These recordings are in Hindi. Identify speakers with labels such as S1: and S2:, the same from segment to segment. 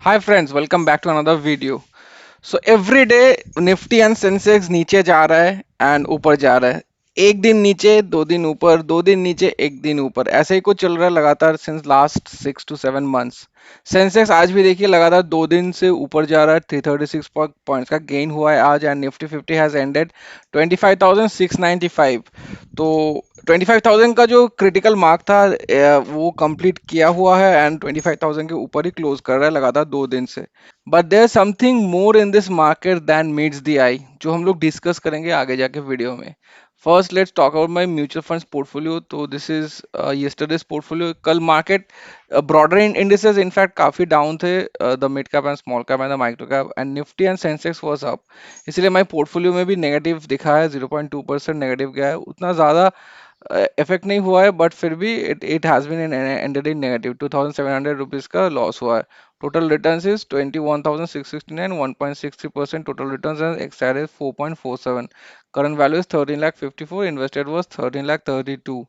S1: Hi friends, welcome back to another video. So every day Nifty and Sensex नीचे जा रहा है एंड ऊपर जा रहा है। एक दिन नीचे, दो दिन ऊपर, दो दिन नीचे, एक दिन ऊपर, ऐसे ही कुछ चल रहा है लगातार since last 6 to 7 months। Sensex आज भी देखिए लगातार 2 दिन से ऊपर जा रहा है। 336 पॉइंट्स का गेन हुआ है आज एंड निफ्टी 50 हैज एंडेड 25,695। तो 25,000 का जो क्रिटिकल मार्क था वो कंप्लीट किया हुआ है एंड 25,000 के ऊपर ही क्लोज कर रहा है लगातार 2 दिन से। But there something more in this market than meets the eye, जो हम लोग डिस्कस करेंगे आगे जाके वीडियो में। First let's talk about my mutual funds portfolio. तो दिस इज यस्टरडेज पोर्टफोलियो। कल मार्केट ब्रॉडर इंडिसेस इनफैक्ट काफी डाउन थे, the mid cap and small cap and the micro cap, and Nifty and Sensex was up. इसलिए माय पोर्टफोलियो में भी नेगेटिव दिखा है, 0.2% नेगेटिव गया है। उतना ज्यादा इफेक्ट नहीं हुआ है, बट फिर भी it it has been ended in negative. 2,700 rupees का लॉस हुआ है। Total returns is 21,669, 1.63% total returns and Exide is 4.47। Current value is 13,54, invested was 13,32।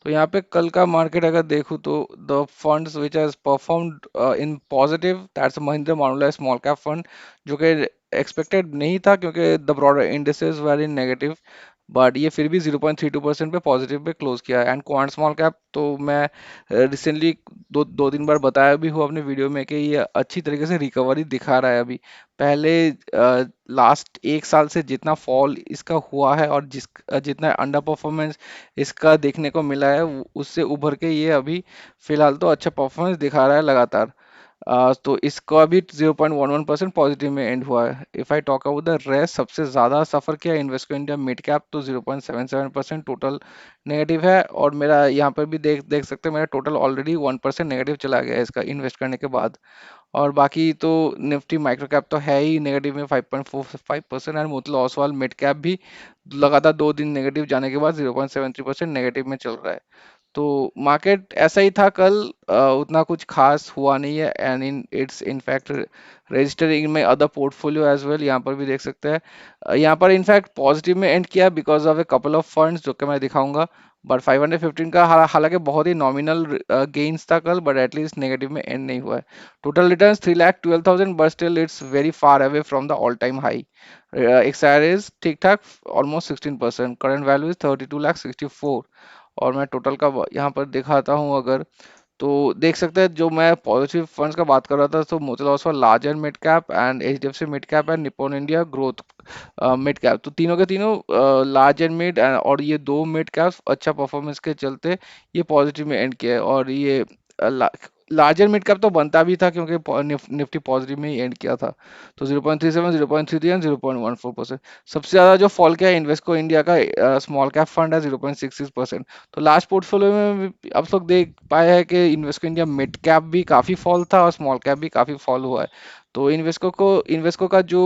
S1: तो यहाँ पे कल का मार्केट अगर देखूँ तो the funds which has performed in positive, that's Mahindra Manulife small cap fund, जो कि एक्सपेक्टेड नहीं था क्योंकि the broader indices were in negative. But ये फिर भी 0.32% पे पॉजिटिव पे क्लोज किया है। एंड क्वांट स्मॉल कैप तो मैं रिसेंटली दो तीन बार बताया भी हूँ अपने वीडियो में कि ये अच्छी तरीके से रिकवरी दिखा रहा है अभी। पहले लास्ट एक साल से जितना फॉल इसका हुआ है और जितना अंडर परफॉर्मेंस इसका देखने को मिला है, उससे उभर के ये अभी फिलहाल तो अच्छा परफॉर्मेंस दिखा रहा है लगातार। तो इसका भी 0.11% पॉजिटिव में एंड हुआ है। If I talk about the rest, सबसे ज्यादा सफर किया इन्वेस्को इंडिया मिड कैप, तो 0.77% टोटल नेगेटिव है। और मेरा यहाँ पर भी देख देख सकते हैं, मेरा टोटल ऑलरेडी 1% नेगेटिव चला गया है इसका इन्वेस्ट करने के बाद। और बाकी तो निफ्टी माइक्रो कैप तो है ही नेगेटिव में 5.45%, and Motilal Oswal mid cap भी लगातार 2 दिन नेगेटिव जाने के बाद 0.73% नेगेटिव में चल रहा है। तो मार्केट ऐसा ही था कल, उतना कुछ खास हुआ नहीं है। And in it's in fact register in my other portfolio as well, यहाँ पर भी देख सकते हैं। यहाँ पर इनफैक्ट पॉजिटिव में एंड किया because of a couple of funds जो कि मैं दिखाऊंगा। बट 515 का हालांकि बहुत ही नॉमिनल गेन्स था कल, बट एटलीस्ट नेगेटिव में एंड नहीं हुआ है। Total return 3,12,000, but still it's very far away from the all time high. XIRR is ठीक ठाक, ऑलमोस्ट 16%। Current value is 32,64। और मैं टोटल का यहाँ पर दिखाता हूँ अगर, तो देख सकते हैं जो मैं पॉजिटिव फंड्स का बात कर रहा था, तो Motilal Oswal large and mid cap and HDFC mid cap and Nippon India growth mid cap, तो तीनों के तीनों लार्ज एंड मिड, और ये दो मिड कैप्स अच्छा परफॉर्मेंस के चलते ये पॉजिटिव में एंड किया है। और ये लार्जर मिड कैप तो बनता भी था क्योंकि निफ्टी पॉजिटिव में ही एंड किया था। तो 0.37, 0.33 एंड 0.14%। सबसे ज्यादा जो फॉल किया है इन्वेस्को इंडिया का स्मॉल कैप फंड है, 0.66%। तो लास्ट पोर्टफोलियो में भी आप लोग देख पाए हैं कि इन्वेस्को इंडिया मिड कैप भी काफी फॉल था और स्मॉल कैप भी काफी फॉल हुआ है। तो इन्वेस्को का जो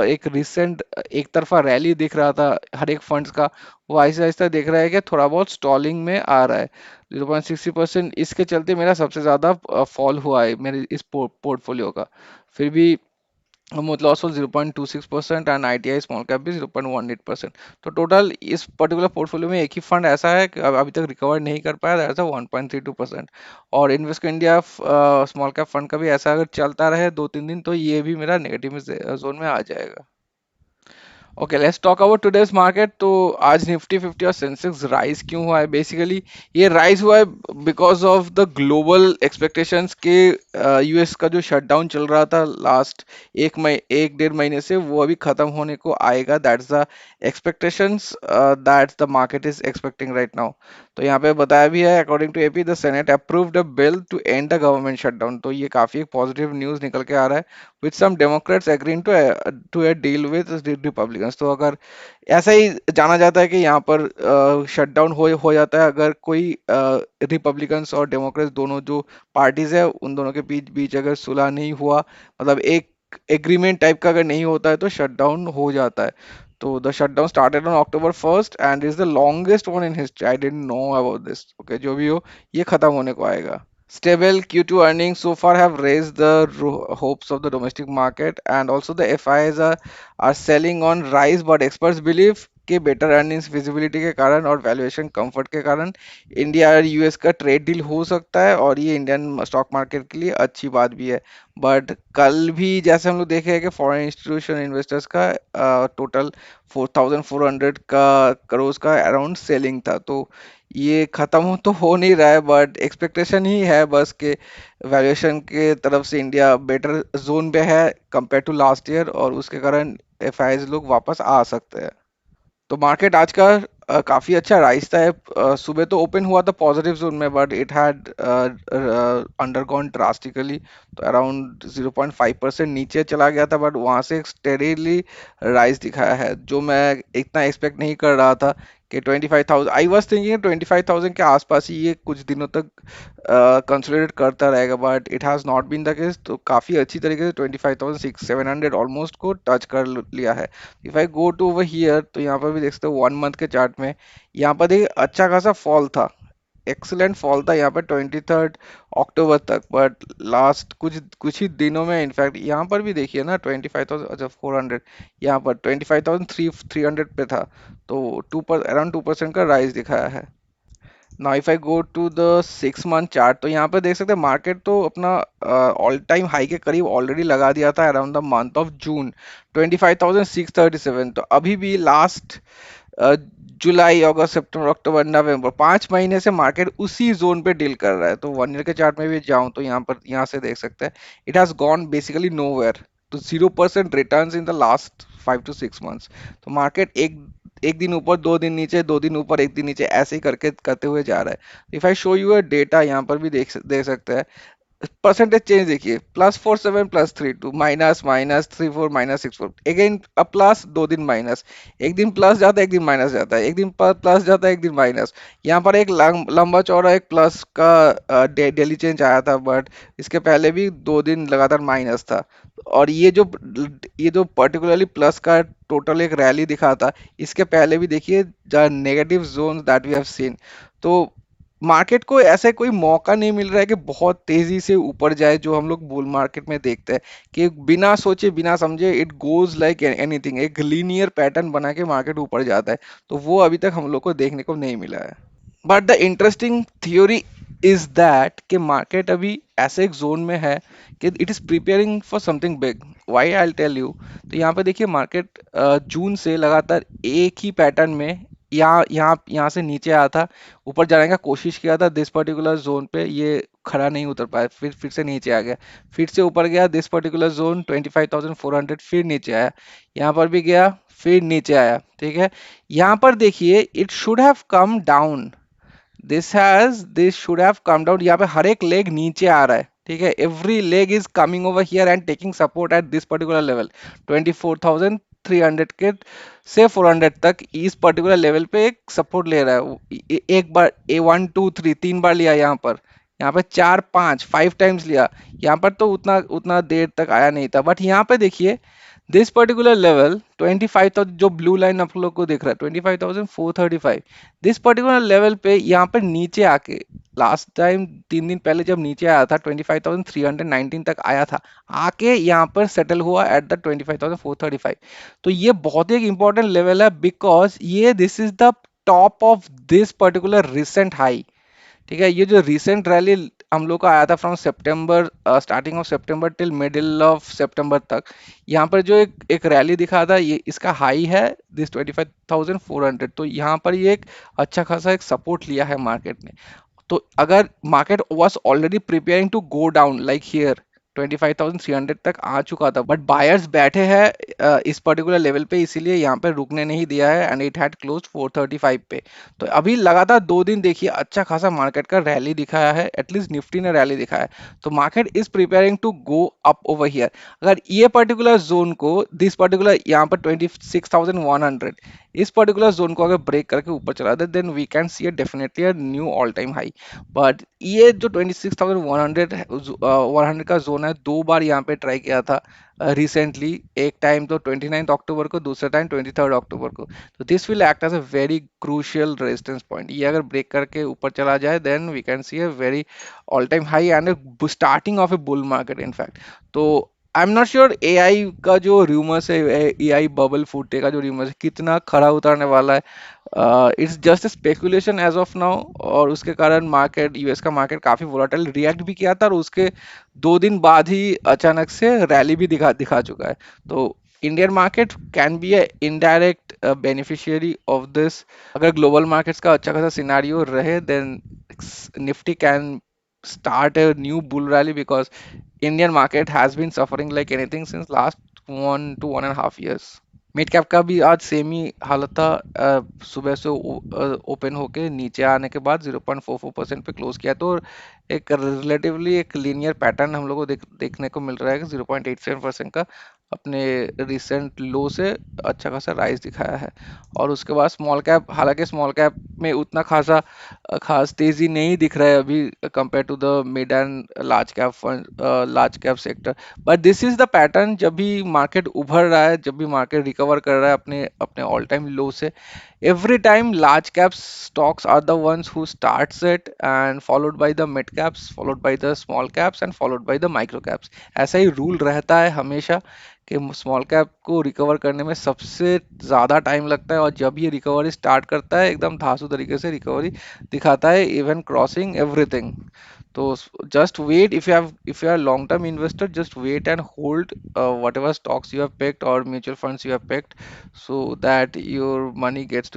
S1: एक रिसेंट एक तरफा रैली दिख रहा था हर एक फंड्स का, वो आहिस्ता आहिस्ता दिख रहा है कि थोड़ा बहुत स्टॉलिंग में आ रहा है। 0.60% इसके चलते मेरा सबसे ज्यादा फॉल हुआ है मेरे इस पोर्टफोलियो का। फिर भी मतलब loss 0.26% and ITI small cap भी 0.18%। तो टोटल इस पर्टिकुलर पोर्टफोलियो में एक ही फंड ऐसा है कि अभी तक रिकवर नहीं कर पाया, दैट्स 1.32%। और invest India small cap fund का भी ऐसा अगर चलता रहे 2-3 दिन, तो ये भी मेरा नेगेटिव जोन में आ जाएगा। Okay, let's talk about today's market. तो आज निफ्टी 50 और सेंसेक्स राइज क्यों हुआ है? बेसिकली ये राइज हुआ है because of the global expectations के यूएस का जो शटडाउन चल रहा था लास्ट 1 डेढ़ महीने से, वो अभी खत्म होने को आएगा। That's the expectations that's the market is expecting right now. तो यहाँ पे बताया भी है, according to AP the Senate approved a bill to end the government shutdown. तो ये काफी एक पॉजिटिव न्यूज निकल के आ रहा है, with some Democrats agreeing to a deal with Republicans. तो अगर ऐसा ही जाना जाता है कि यहाँ पर शटडाउन हो जाता है अगर कोई रिपब्लिकन्स और डेमोक्रेट्स दोनों जो पार्टीज है उन दोनों के बीच बीच अगर सुलह नहीं हुआ, मतलब एक एग्रीमेंट टाइप का अगर नहीं होता है, तो शटडाउन हो जाता है। तो the shutdown started on October 1st and is the longest one in history. I didn't know about this. Okay, जो भी हो, ये खत्म होने को आएगा। Stable Q2 earnings so far have raised the hopes of the domestic market, and also the FIs are selling on rise, but experts believe के बेटर अर्निंग्स विजिबिलिटी के कारण और वैल्यूएशन कंफर्ट के कारण इंडिया और यूएस का ट्रेड डील हो सकता है, और ये इंडियन स्टॉक मार्केट के लिए अच्छी बात भी है। बट कल भी जैसे हम लोग देखे हैं कि फॉरेन इंस्टीट्यूशन इन्वेस्टर्स का टोटल 4,400 का करोड़ का अराउंड सेलिंग था। तो ये खत्म तो हो नहीं रहा है, बट एक्सपेक्टेशन ही है बस के वैल्यूएशन के तरफ से इंडिया बेटर जोन पे है कंपेयर टू लास्ट ईयर, और उसके कारण एफआईज लोग वापस आ सकते हैं। तो मार्केट आज का काफी अच्छा राइज था। सुबह तो ओपन हुआ था पॉजिटिव जोन में, but it had undergone drastically, तो अराउंड 0.5% नीचे चला गया था, बट वहां से स्टेडीली राइज दिखाया है, जो मैं इतना एक्सपेक्ट नहीं कर रहा था कि 25,000। आई वॉज थिंकिंग 25,000 के आसपास ही ये कुछ दिनों तक कंसोलिडेट करता रहेगा, but it has not been the case. तो काफ़ी अच्छी तरीके से 25,700 ऑलमोस्ट को टच कर लिया है। If I go to over here, तो यहाँ पर भी देख सकते हो 1 मंथ के चार्ट में, यहाँ पर देखिए अच्छा खासा फॉल था, एक्सीलेंट फॉल था यहाँ पर 23 अक्टूबर तक, बट लास्ट कुछ कुछ ही दिनों में इनफैक्ट यहाँ पर भी देखिए ना 25,000, अच्छा 400, यहाँ पर 25,300 पे था। तो अराउंड 2% का राइज दिखाया है। Now if I go to the 6 month chart, तो यहाँ पे देख सकते हैं मार्केट तो अपना ऑल टाइम हाई के करीब ऑलरेडी लगा दिया था around the month of June, 25,637। तो अभी भी लास्ट जुलाई अगस्त सितंबर अक्टूबर नवंबर 5 महीने से मार्केट उसी जोन पे डील कर रहा है। तो 1 ईयर के चार्ट में भी जाऊं तो यहाँ से देख सकते हैं it has gone basically nowhere, तो 0% returns in the last 5 to 6 months. तो मार्केट एक एक दिन ऊपर, 2 दिन नीचे, 2 दिन ऊपर, एक दिन नीचे, ऐसे ही करके करते हुए जा रहा है। If I show you a data, यहाँ पर भी देख सकते हैं परसेंटेज चेंज देखिए, +47 +32, माइनस -34 -64, अगेन अब प्लस, 2 दिन माइनस, एक दिन प्लस जाता है, एक दिन माइनस जाता है, एक दिन प्लस जाता है, एक दिन माइनस। यहाँ पर एक लंबा चौड़ा एक प्लस का डेली चेंज आया था, बट इसके पहले भी 2 दिन लगातार माइनस था। और ये जो पर्टिकुलरली प्लस का टोटल एक रैली दिखा था, इसके पहले भी देखिए the negative zone that we have seen. तो मार्केट को ऐसे कोई मौका नहीं मिल रहा है कि बहुत तेजी से ऊपर जाए, जो हम लोग बुल मार्केट में देखते हैं कि बिना सोचे बिना समझे इट गोज लाइक एनीथिंग, एक लीनियर पैटर्न बना के मार्केट ऊपर जाता है। तो वो अभी तक हम लोग को देखने को नहीं मिला है। But the interesting theory is that कि मार्केट अभी ऐसे एक जोन में है कि it is preparing for something big. Why I tell you, तो यहाँ पे देखिए मार्केट जून से लगातार एक ही पैटर्न में यहाँ से नीचे आया था, ऊपर जाने का कोशिश किया था दिस पर्टिकुलर जोन पे, ये खड़ा नहीं उतर पाया, फिर से नीचे आ गया, फिर से ऊपर गया दिस पर्टिकुलर जोन 25,400, फिर नीचे आया, यहाँ पर भी गया, फिर नीचे आया, ठीक है। यहाँ पर देखिए it should have come down, this should have come down, यहाँ पे हर एक लेग नीचे आ रहा है, ठीक है। Every leg is coming over here and taking support at this particular level 24,300 के से 400 तक, इस पर्टिकुलर लेवल पे एक सपोर्ट ले रहा है। एक बार A1 2 3 3 बार लिया यहाँ पे 4 5 5 टाइम्स लिया। यहाँ पर तो उतना उतना देर तक आया नहीं था, बट यहाँ पे देखिए दिस पर्टिकुलर लेवल 25,000, जो ब्लू लाइन आप लोग को दिख रहा है 25,435, दिस पर्टिकुलर लेवल पे यहाँ पर नीचे आके लास्ट टाइम 3 दिन पहले जब नीचे आया था 25,319 तक आया था, आके यहाँ पर सेटल हुआ एट द 25,435। तो ये बहुत ही एक इंपॉर्टेंट लेवल है, बिकॉज ये this is the top of this particular recent high, ठीक है। ये जो रिसेंट रैली हम लोग का आया था फ्रॉम सितंबर, स्टार्टिंग ऑफ सितंबर टिल मिडिल ऑफ सितंबर तक, यहाँ पर जो एक एक रैली दिखा था, ये इसका हाई है दिस 25,400। तो यहाँ पर ये एक अच्छा खासा एक सपोर्ट लिया है मार्केट ने। तो अगर market was already preparing to go down like here 25,300 तक आ चुका था, बट बायर्स बैठे हैं इस पर्टिकुलर लेवल पे, इसीलिए यहाँ पे रुकने नहीं दिया है एंड इट हैड क्लोज 435 पे। तो अभी लगातार 2 दिन देखिए अच्छा खासा मार्केट का रैली दिखाया है, एटलीस्ट निफ्टी ने रैली दिखाया है। तो market is preparing to go up over here. अगर ये पर्टिकुलर जोन को, दिस पर्टिकुलर यहाँ पर 26,100, इस पर्टिकुलर जोन को अगर ब्रेक करके ऊपर चला दे, then we can see definitely a new all time high. But ये जो 26,100 100 का जोन है, 2 बार यहाँ पे ट्राई किया था रिसेंटली, एक टाइम तो 29 अक्टूबर को, दूसरा टाइम 23 अक्टूबर को। तो this will act as a very crucial resistance point, ये अगर ब्रेक करके ऊपर चला जाए then we can see a very all time high and starting of a bull market in fact. तो I am not sure AI का जो रूमर्स है, एआई बबल फूटे का जो रूमर्स है कितना खरा उतरने वाला है। It's just speculation as of now, और उसके कारण मार्केट, यूएस का मार्केट काफी वोलाटाइल रिएक्ट भी किया था, और उसके 2 दिन बाद ही अचानक से रैली भी दिखा दिखा चुका है। तो Indian market can be a indirect beneficiary of this. अगर ग्लोबल मार्केट्स का अच्छा खासा सिनारियो रहे, then Nifty can start a new bull rally, because Indian market has been suffering like anything since last 1 to 1.5 years. Mid cap का भी आज सेम ही हालत था। सुबह से ओपन होके नीचे आने के बाद 0.44% पे क्लोज किया, तो एक रिलेटिवली एक लीनियर पैटर्न हम लोग को देखने को मिल रहा है कि 0.87% का अपने रिसेंट लो से अच्छा खासा राइज दिखाया है। और उसके बाद स्मॉल कैप, हालांकि स्मॉल कैप में उतना खासा खास तेजी नहीं दिख रहा है अभी compare to the mid and large cap fund, large cap sector. But this is the pattern, जब भी मार्केट उभर रहा है, जब भी मार्केट रिकवर कर रहा है अपने अपने ऑल टाइम लो से, every time large cap stocks are the ones who starts it, and followed by the mid caps, followed by the small caps, and followed by the micro caps। ऐसा ही रूल रहता है हमेशा कि स्मॉल कैप को रिकवर करने में सबसे ज़्यादा टाइम लगता है, और जब ये रिकवरी स्टार्ट करता है एकदम धांसू तरीके से रिकवरी दिखाता है, इवन क्रॉसिंग एवरीथिंग। तो just wait, if you are long term investor, just wait and hold whatever stocks you have picked or mutual funds you have picked, so that your money gets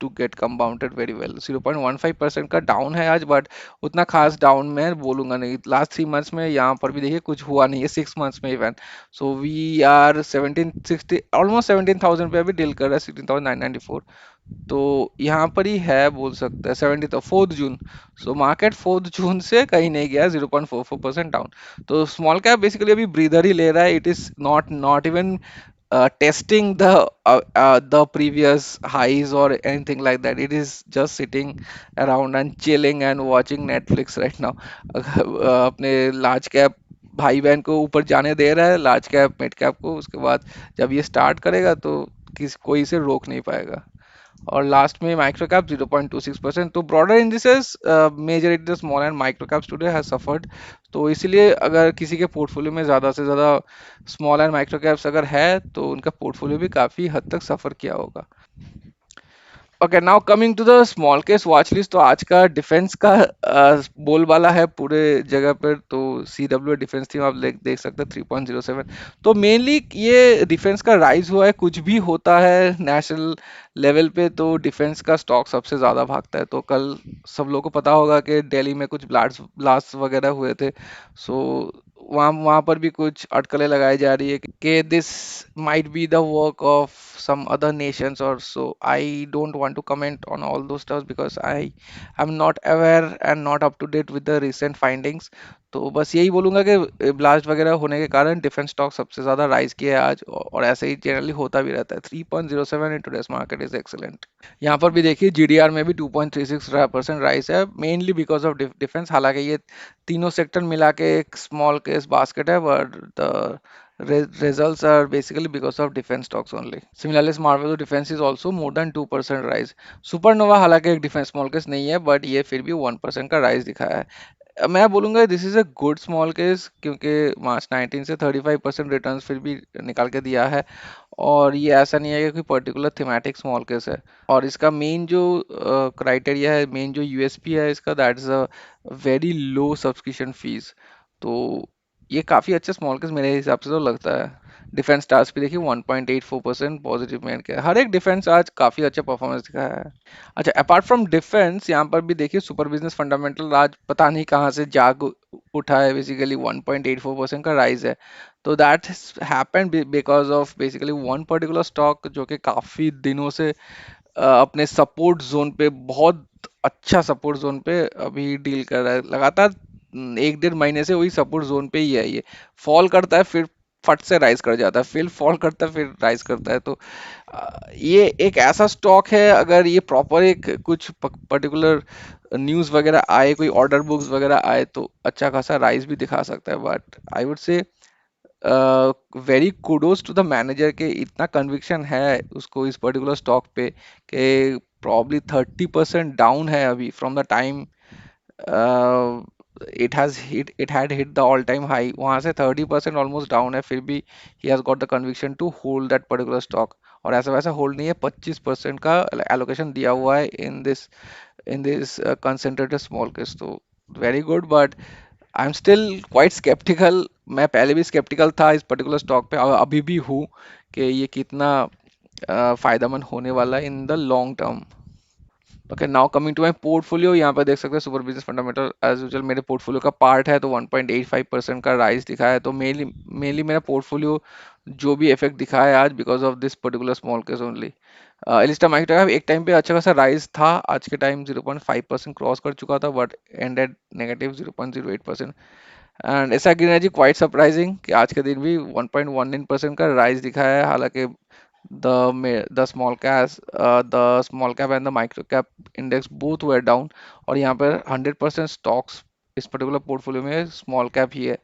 S1: to get compounded very well। 0.15% का डाउन है आज, बट उतना खास डाउन मैं बोलूंगा नहीं। लास्ट 3 मंथ्स में यहाँ पर भी देखिए कुछ हुआ नहीं है, 6 मंथ्स में even. So we are 1760, almost 17,000 पे अभी डील कर रहा है, 16,994। तो यहाँ पर ही है, बोल सकते हैं 70 तो 4 जून। सो मार्केट 4 जून से कहीं नहीं गया, 0.44% डाउन। तो स्मॉल कैप बेसिकली अभी ब्रीदर ही ले रहा है। It is not even testing the previous highs or anything like that। It is just sitting around and chilling and watching Netflix right now। अपने लार्ज कैप भाई बहन को ऊपर जाने दे रहा है, लार्ज कैप मिड कैप को। उसके बाद जब ये स्टार्ट करेगा तो कोई इसे रोक नहीं पाएगा। और लास्ट में माइक्रो कैप 0.26%। तो broader indices major small and micro caps today has suffered. तो इसीलिए अगर किसी के पोर्टफोलियो में ज़्यादा से ज़्यादा स्मॉल एंड माइक्रो कैप्स अगर है, तो उनका पोर्टफोलियो भी काफ़ी हद तक सफ़र किया होगा। Okay, now coming to the smallcase watch list. तो आज का डिफेंस का बोलबाला है पूरे जगह पर। तो सी डब्ल्यू डिफेंस थीम आप देख सकते हैं 3.07। तो मेनली ये डिफेंस का राइज हुआ है। कुछ भी होता है नेशनल लेवल पे तो डिफेंस का स्टॉक सबसे ज़्यादा भागता है। तो कल सब लोगों को पता होगा कि दिल्ली में कुछ ब्लास्ट ब्लास्ट वगैरह हुए थे। सो वहाँ वहाँ पर भी कुछ अटकलें लगाई जा रही है कि this might be the work of some other nations or so। I don't want to comment on all those stuff because I am not aware and not up to date with the recent findings। तो बस यही बोलूंगा कि ब्लास्ट वगैरह होने के कारण डिफेंस स्टॉक सबसे ज्यादा राइज किया है आज, और ऐसे ही जनरली होता भी रहता है। 3.07 in today's market is excellent. यहाँ पर भी देखिए जीडीआर में भी 2.36% राइज है, मेनली बिकॉज ऑफ डिफेंस। हालांकि ये तीनों सेक्टर मिला के एक स्मॉल केस बास्केट है, but the results are basically because of defense stocks only। Similarly, Marvel defense is also more than 2% rise। Supernova हालांकि एक डिफेंस स्मॉल केस नहीं है, बट ये फिर भी 1% का राइज दिखाया है। मैं बोलूंगा this is a good small case, क्योंकि मार्च 19 से 35% रिटर्न्स फिर भी निकाल के दिया है। और ये ऐसा नहीं है कि कोई पर्टिकुलर थीमेटिक स्मॉल केस है। और इसका मेन जो क्राइटेरिया है, मेन जो यूएसपी है इसका, that is a very low subscription fees. तो ये काफ़ी अच्छा स्मॉल केस मेरे हिसाब से तो लगता है। डिफेंस स्टार्स भी देखिए 1.84% पॉजिटिव में किया। हर एक डिफेंस आज काफ़ी अच्छा परफॉर्मेंस दिखाया है। अच्छा, अपार्ट फ्रॉम डिफेंस यहाँ पर भी देखिए सुपर बिजनेस फंडामेंटल आज पता नहीं कहाँ से जाग उठा है। बेसिकली 1.84% का राइज है। तो that happened because of basically one particular stock जो कि काफ़ी दिनों से अपने सपोर्ट जोन पे, बहुत अच्छा सपोर्ट जोन पे अभी डील कर रहा है लगातार। 1 डेढ़ महीने से वही सपोर्ट जोन पे ही है। ये फॉल करता है, फिर फट से राइज कर जाता है, फिर फॉल करता है, फिर राइज करता है। तो ये एक ऐसा स्टॉक है, अगर ये प्रॉपर एक कुछ पर्टिकुलर न्यूज़ वगैरह आए, कोई ऑर्डर बुक्स वगैरह आए, तो अच्छा खासा राइज भी दिखा सकता है। But I would say very kudos to the manager के इतना कन्विक्शन है उसको इस पर्टिकुलर स्टॉक पे कि प्रॉब्ली 30% डाउन है अभी from the time it had hit the all time high, वहां से 30% ऑलमोस्ट डाउन है, फिर भी he has got the conviction to hold that particular stock, और ऐसा वैसा होल्ड नहीं है, 25% का एलोकेशन दिया हुआ है in this concentrated small case, तो very good, but I'm still quite skeptical. मैं पहले भी skeptical था इस पर्टिकुलर स्टॉक पे, और अभी भी हूँ कि ये कितना फायदेमंद होने वाला है in the long term. Okay, now coming to my portfolio, यहाँ पे देख सकते हैं super business fundamental as usual मेरे पोर्टफोलियो का पार्ट है, तो 1.85% का राइज दिखा है, तो मेनली मेनली मेरा पोर्टफोलियो जो भी इफेक्ट दिखा है आज because of this particular smallcase only. Elista micro एक टाइम पे अच्छा खासा राइज था, आज के टाइम 0.5% क्रॉस कर चुका था, बट एंडेड नेगेटिव 0.08%। एंड ऐसा गिना जी क्वाइट सरप्राइजिंग कि आज के दिन भी 1.19% का राइज दिखाया है, हालांकि the small cap the small cap and the micro cap index both were down, और यहाँ पर 100% stocks इस पर्टिकुलर पोर्टफोलियो में स्मॉल कैप ही है,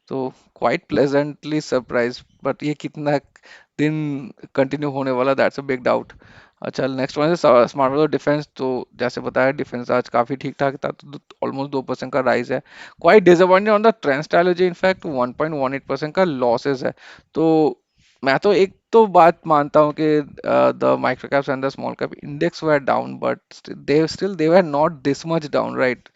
S1: तो क्वाइट प्लेजेंटली सरप्राइज, बट ये कितना दिन कंटिन्यू होने वाला, दैट्स अ बिग डाउट। अच्छा, नेक्स्ट वन है स्मार्ट डिफेंस, तो जैसे बताया डिफेंस आज काफी ठीक ठाक था, तो ऑलमोस्ट 2% का राइज है। Quite disappointed on the trend strategy, in fact 1.18% का लॉसेस है। तो मैं तो एक तो बात मानता हूँ कि the micro caps and the small cap index were down, but they were not this much down, right?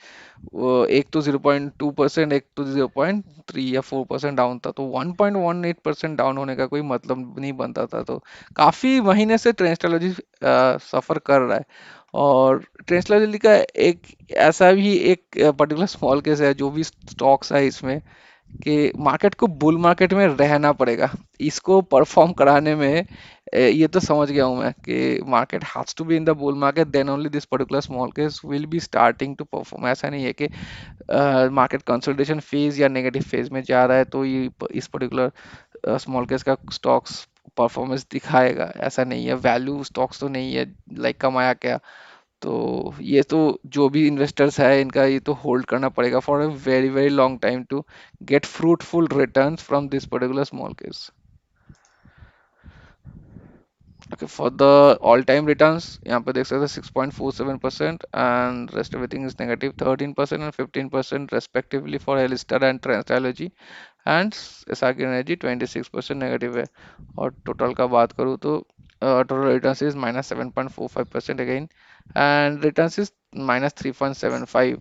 S1: वो एक तो 0.2%, एक तो 0.3 या 4% डाउन था, तो 1.18% डाउन होने का कोई मतलब नहीं बनता था, तो काफी महीने से ट्रेंस्टोलॉजी सफर कर रहा है। और ट्रेंस्टोलॉजी का एक ऐसा भी एक पर्टिकुलर स्मॉल केस है, जो भी स्टॉक्स है इसमें, कि मार्केट को बुल मार्केट में रहना पड़ेगा इसको परफॉर्म कराने में। ये तो समझ गया हूं मैं कि market has to be in the bull market, then only this particular smallcase will be starting to perform. ऐसा नहीं है कि मार्केट कंसोलिडेशन फेज या नेगेटिव फेज में जा रहा है तो ये इस पर्टिकुलर स्मॉल केस का स्टॉक्स परफॉर्मेंस दिखाएगा, ऐसा नहीं है। वैल्यू स्टॉक्स तो नहीं है, लाइक कमाया क्या, तो ये तो जो भी इन्वेस्टर्स है इनका ये तो होल्ड करना पड़ेगा for a very very long time to get fruitful returns from this particular smallcase. Okay, for the all-time returns, यहाँ पे देख सकते हैं 6.47% and rest everything is negative 13% and 15% respectively for Alistar and Transology, and SRK Energy 26% negative है। और टोटल का बात करूँ तो total returns is -7.45% again, and returns is -3.75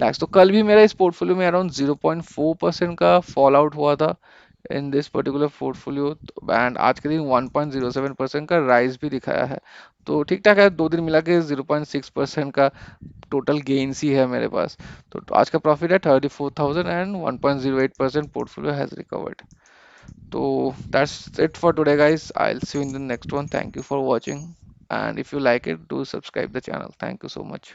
S1: lakhs। तो कल भी मेरा इस पोर्टफोलियो में अराउंड 0.4% का फॉल आउट हुआ था in this particular portfolio, and आज के दिन 1.07% का राइज भी दिखाया है, तो ठीक ठाक है। 2 दिन मिला के 0.6% का टोटल गेन्स ही है मेरे पास। तो आज का प्रॉफिट है 34,000 एंड 1.08% पोर्टफोलियो हैज रिकवर्ड। तो that's it for today guys, I will see you in the next one. Thank you for watching, and if you like it, do subscribe the channel. Thank you so much.